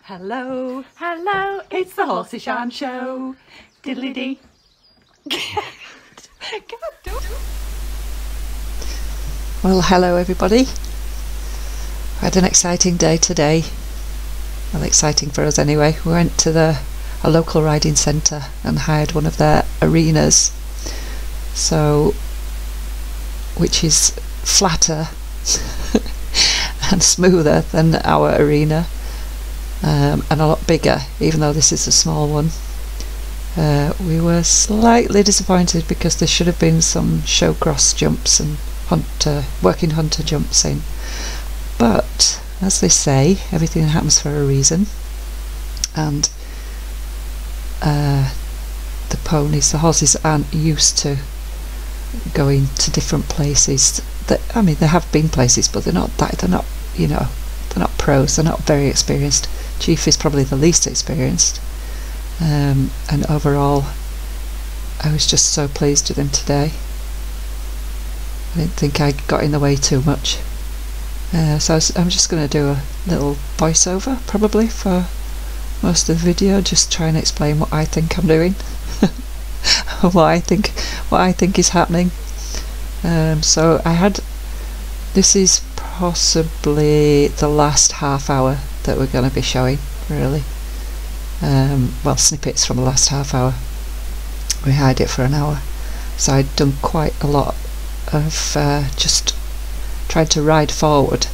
Hello, Hello, it's the Horsey Shan Show. Diddly dee. Well, hello everybody. I had an exciting day today. Well, exciting for us anyway. We went to a local riding centre and hired one of their arenas, which is flatter and smoother than our arena, and a lot bigger, even though this is a small one. We were slightly disappointed because there should have been some showcross jumps and working hunter jumps in, but as they say, everything happens for a reason, and the horses aren't used to going to different places. I mean, there have been places, but they're not pros, they're not very experienced. Chief is probably the least experienced, and overall I was just so pleased with him today. I didn't think I got in the way too much, so I'm just going to do a little voiceover probably for most of the video, just try and explain what I think I'm doing, what I think is happening. So this is possibly the last half hour that we're going to be showing, really. Well, snippets from the last half hour. We hired it for an hour, so I'd done quite a lot of just trying to ride forward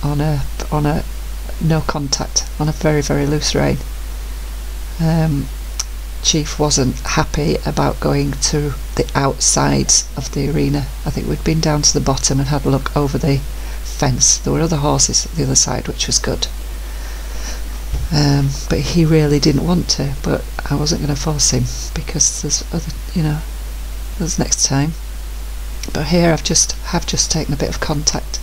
on a no contact, on a very, very loose rein. Chief wasn't happy about going to the outsides of the arena. I think we'd been down to the bottom and had a look over the fence. There were other horses at the other side, which was good, but he really didn't want to, but I wasn't going to force him because there's next time. But here have just taken a bit of contact.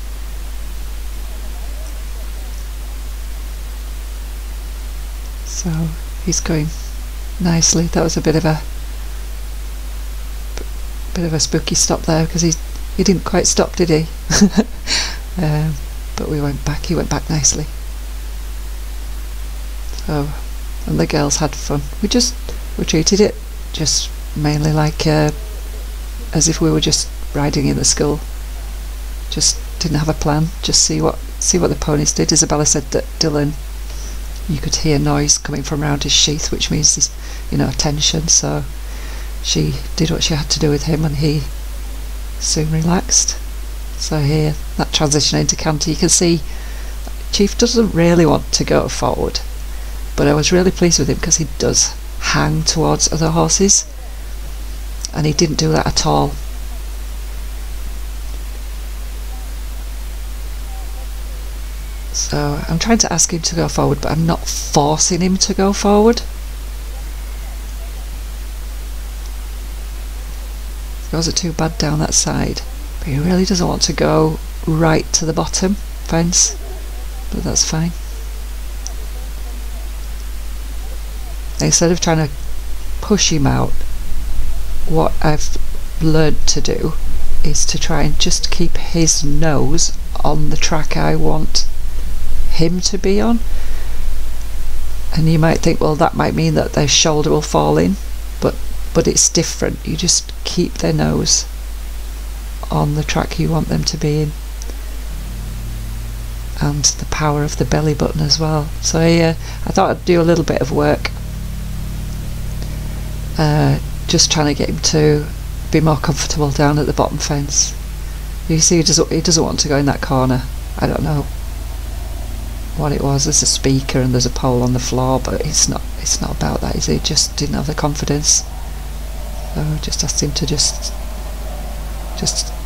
So he's going nicely. That was a bit of a spooky stop there because he didn't quite stop, did he? But we went back. He went back nicely. So, and the girls had fun. We treated it just mainly like as if we were just riding in the school. Just didn't have a plan. Just see what the ponies did. Isabella said that Dylan, you could hear noise coming from around his sheath, which means there's tension. So she did what she had to do with him, and he soon relaxed. So here, that transition into canter, you can see Chief doesn't really want to go forward, but I was really pleased with him because he does hang towards other horses, and he didn't do that at all. So I'm trying to ask him to go forward, but I'm not forcing him to go forward. He wasn't too bad down that side, but he really doesn't want to go right to the bottom fence, but that's fine. Instead of trying to push him out, what I've learned to do is to try and just keep his nose on the track I want him to be on. And you might think, well, that might mean that their shoulder will fall in, but it's different. You just keep their nose on the track you want them to be in, and the power of the belly button as well. So I thought I'd do a little bit of work, just trying to get him to be more comfortable down at the bottom fence. You see, he doesn't want to go in that corner. I don't know what it was. There's a speaker and there's a pole on the floor, but it's not about that, is it? He just didn't have the confidence. So I just asked him to just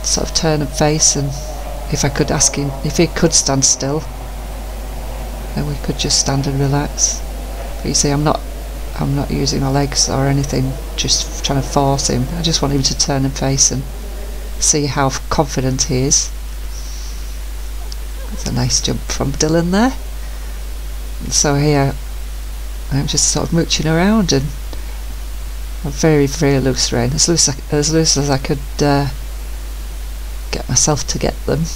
sort of turn and face, and if I could ask him if he could stand still, then we could just stand and relax. But you see, I'm not using my legs or anything, just trying to force him. I just want him to turn and face and see how confident he is. That's a nice jump from Dylan there. And so here I'm just sort of mooching around, and a very, very loose rein, as loose as I could get myself to get them.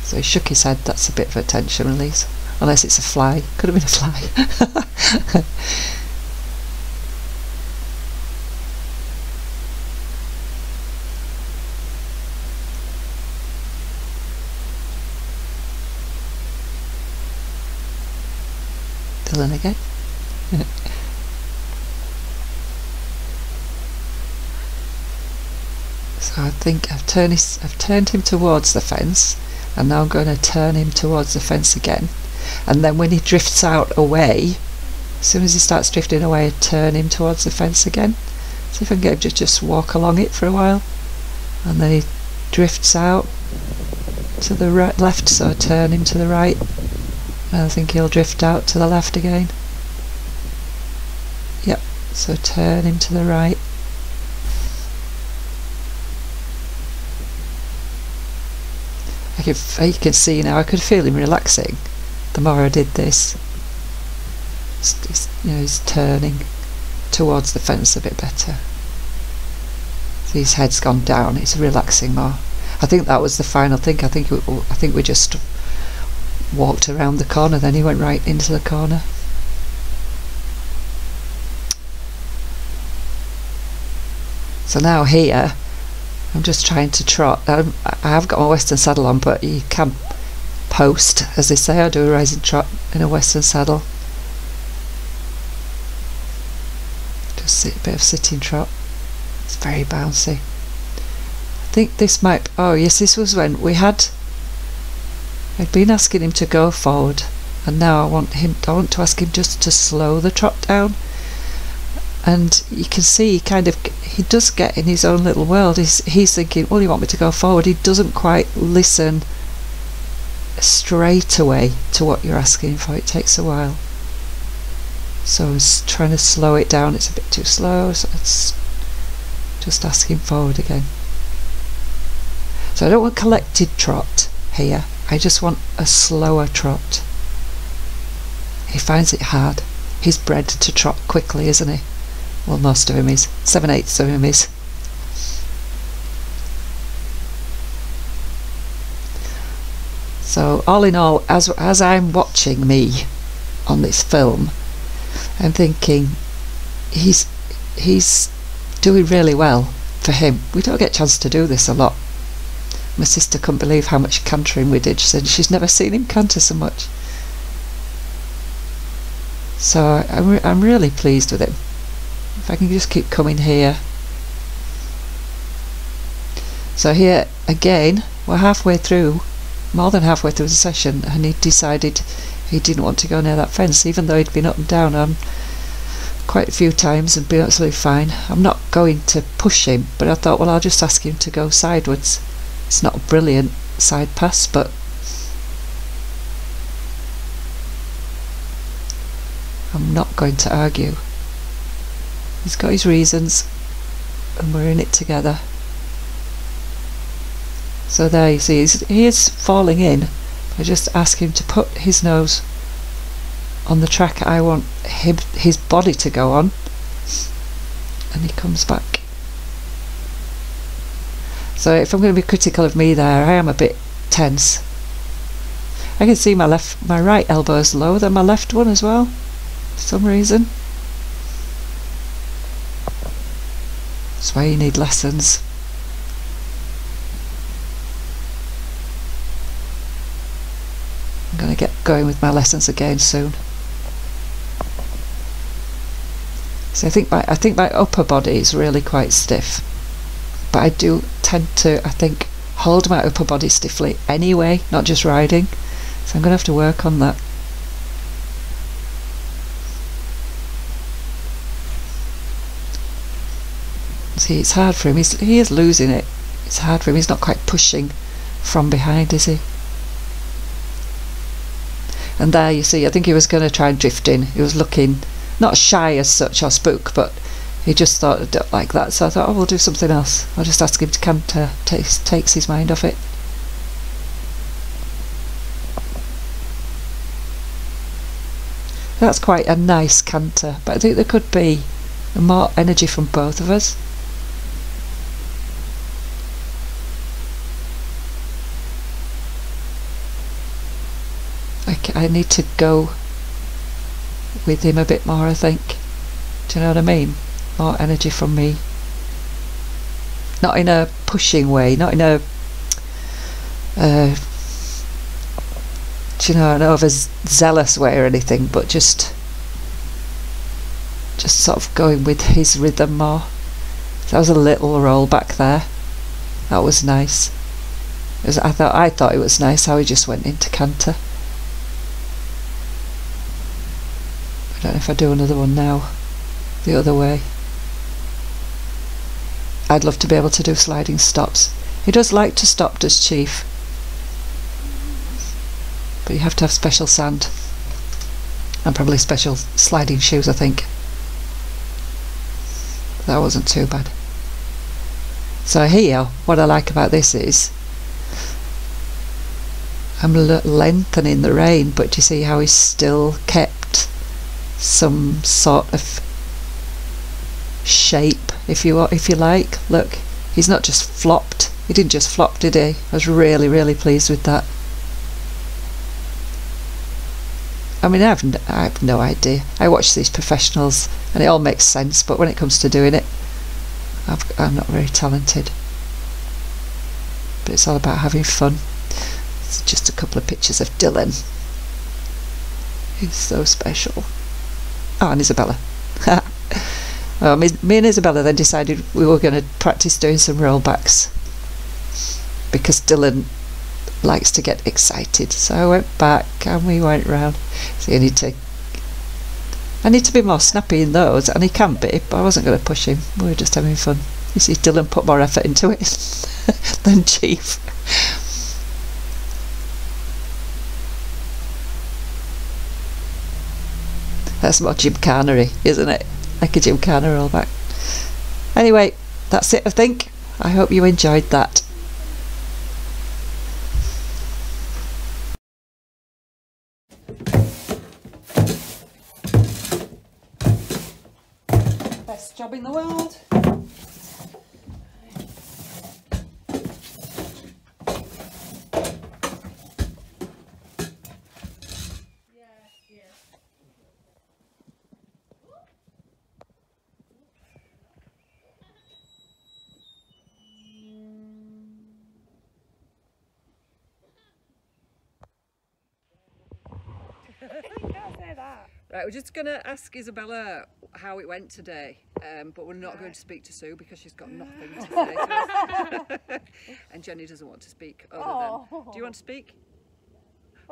So he shook his head. That's a bit of a tension release. unless it's a fly. Could have been a fly. Dylan again. So I think I've turned him towards the fence, and now I'm going to turn him towards the fence again. And then when he drifts out away, as soon as he starts drifting away, I turn him towards the fence again. See if I can get him to just walk along it for a while. And then he drifts out to the left, so I turn him to the right. And I think he'll drift out to the left again. Yep, so turn him to the right. You can see now I could feel him relaxing the more I did this. He's turning towards the fence a bit better. So his head's gone down, it's relaxing more. I think that was the final thing. I think we just walked around the corner, then he went right into the corner. So now here I'm just trying to trot. I have got my western saddle on, but you can post, as they say. I do a rising trot in a western saddle. Just a bit of sitting trot. It's very bouncy. I think this might... Oh yes, this was when I'd been asking him to go forward, and now I want to ask him just to slow the trot down. And you can see he does get in his own little world. He's thinking, well, you want me to go forward. He doesn't quite listen straight away to what you're asking for. It takes a while. So I was trying to slow it down. It's a bit too slow, so let's just ask him forward again. So I don't want collected trot here. I just want a slower trot. He finds it hard. He's bred to trot quickly, isn't he? Well, most of him is. 7/8 of him is. So all in all, as I'm watching me on this film, I'm thinking he's doing really well for him. We don't get a chance to do this a lot. My sister couldn't believe how much cantering we did. She said she's never seen him canter so much. So I'm really pleased with him. If I can just keep coming here. So here again, we're halfway through, more than halfway through the session, and he decided he didn't want to go near that fence, even though he'd been up and down on quite a few times and been absolutely fine. I'm not going to push him, but I thought, well, I'll just ask him to go sideways. It's not a brilliant side pass, but I'm not going to argue. He's got his reasons, and we're in it together. So there you see, he is falling in. I just ask him to put his nose on the track I want his body to go on, and he comes back. So if I'm going to be critical of me there, I am a bit tense. I can see my right elbow is lower than my left one as well, for some reason. That's why you need lessons. I'm going to get going with my lessons again soon. So I think my upper body is really quite stiff, but I do tend to, I think, hold my upper body stiffly anyway, not just riding. So I'm going to have to work on that. See, it's hard for him. He is losing it. It's hard for him. He's not quite pushing from behind, is he? And there you see, I think he was going to try and drift in. He was looking not shy as such or spook, but he just thought I'd don't like that. So I thought, oh, we'll do something else. I'll just ask him to canter. Takes his mind off it. That's quite a nice canter, but I think there could be more energy from both of us. think I need to go with him a bit more, I think. Do you know what I mean? More energy from me. Not in a pushing way, not in a do you know, an overzealous way or anything, but just sort of going with his rhythm more. So that was a little roll back there. That was nice. I thought it was nice how he just went into canter. I don't know if I do another one now, the other way. I'd love to be able to do sliding stops. He does like to stop, does Chief? But you have to have special sand. And probably special sliding shoes, I think. That wasn't too bad. So here, what I like about this is I'm lengthening the rein, but do you see how he's still kept some sort of shape, if you like? Look, he's not just flopped. He didn't just flop, did he? I was really, really pleased with that. I mean, I have no idea. I watch these professionals and it all makes sense, but when it comes to doing it, I'm not very talented. But it's all about having fun. It's just a couple of pictures of Dylan. He's so special. Oh, and Isabella. Well, me and Isabella then decided we were going to practice doing some rollbacks because Dylan likes to get excited. So I went back and we went round. So I need to be more snappy in those, and he can be, but I wasn't going to push him. We were just having fun. You see, Dylan put more effort into it than Chief. That's more gymkhana-y, isn't it? Like a gymkhana rollback. Anyway, that's it, I think. I hope you enjoyed that. Best job in the world. You can't say that. Right, we're just going to ask Isabella how it went today, but we're not going to speak to Sue because she's got nothing to say to us. And Jenny doesn't want to speak other than... Do you want to speak?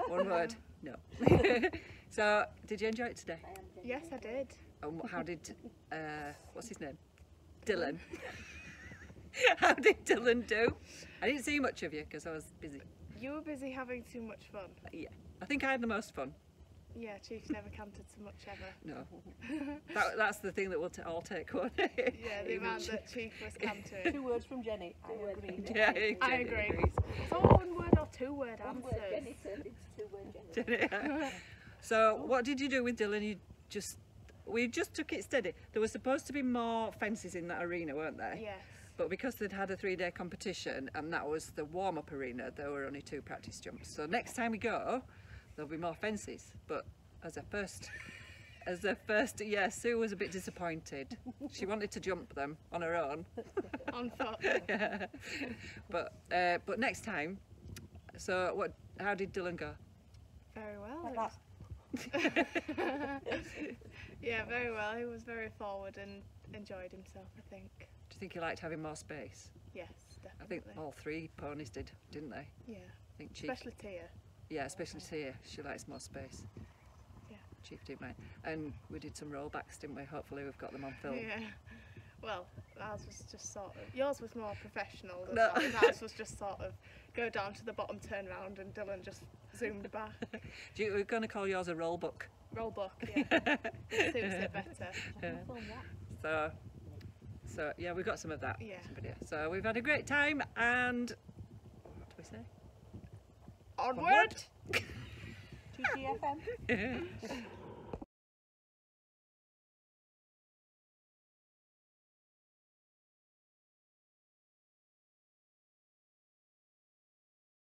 One word? No. So, did you enjoy it today? Yes, I did. And how did... what's his name? Dylan. How did Dylan do? I didn't see much of you because I was busy. You were busy having too much fun. Yeah, I think I had the most fun. Yeah, Chief's never canted so much ever. No. That's the thing that we'll all take one. Yeah, the amount that Chief was cantering. 2 words from Jenny. I agree. Yeah, I Jenny agree. agrees. It's all 1 word or 2 word answers. Jenny turned into 2 word Jenny. Jenny. So, what did you do with Dylan? We just took it steady. There were supposed to be more fences in that arena, weren't there? Yes. But because they'd had a 3-day competition and that was the warm-up arena, there were only 2 practice jumps. So next time we go, there'll be more fences. But as a first, yeah, Sue was a bit disappointed. She wanted to jump them on her own. On foot. Yeah. But next time. So how did Dylan go? Very well. Like that. Yeah, very well. He was very forward and enjoyed himself, I think. Do you think he liked having more space? Yes, I think definitely. all 3 ponies did, didn't they? Yeah. I think Chief. Especially Tia. Yeah, especially Tia. She likes more space. Yeah. Chief didn't mind. And we did some rollbacks, didn't we? Hopefully we've got them on film. Yeah. Well, ours was just sort of... Yours was more professional than No. ours. Ours was just sort of go down to the bottom, turn round, and Dylan just zoomed back. We're going to call yours a roll book. Roll book, yeah. Suits it better. Yeah. So yeah, we've got some of that. Yeah. So we've had a great time, and what do we say? Onward! GGFM.